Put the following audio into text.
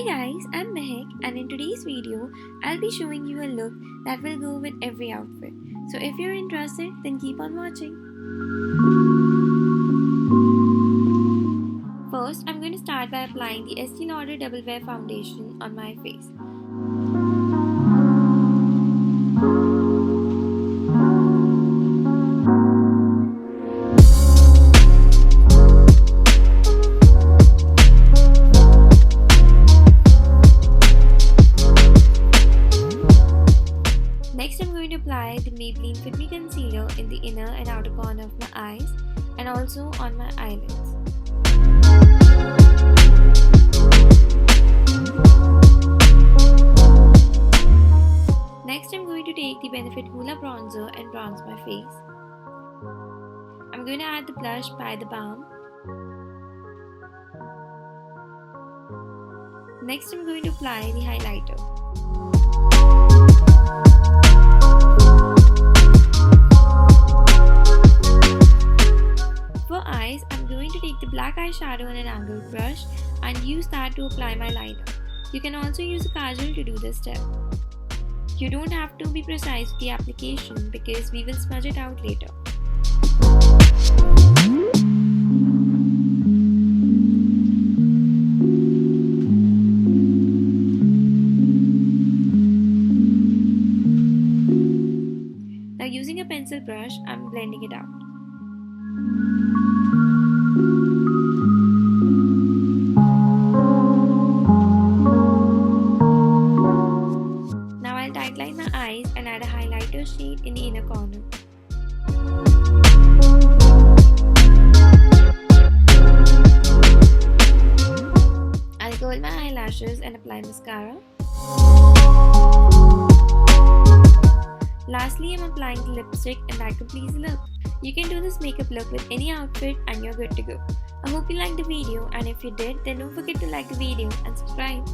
guys, I'm Mehak and in today's video, I'll be showing you a look that will go with every outfit. So if you're interested, then keep on watching. First, I'm going to start by applying the Estee Lauder Double Wear Foundation on my face. Next, I'm going to apply the Maybelline Fit Me Concealer in the inner and outer corner of my eyes and also on my eyelids. Next, I'm going to take the Benefit Hoola Bronzer and bronze my face. I'm going to add the blush by The Balm. Next, I'm going to apply the highlighter. For eyes, I'm going to take the black eyeshadow in an angled brush and use that to apply my liner. You can also use a kajal to do this step. You don't have to be precise with the application because we will smudge it out later. Now using a pencil brush, I'm blending it out. Now I'll tightline my eyes and add a highlighter shade in the inner corner. I'll curl my eyelashes and apply mascara. Lastly, I'm applying the lipstick and that completes the look. You can do this makeup look with any outfit and you're good to go. I hope you liked the video, and if you did, then don't forget to like the video and subscribe.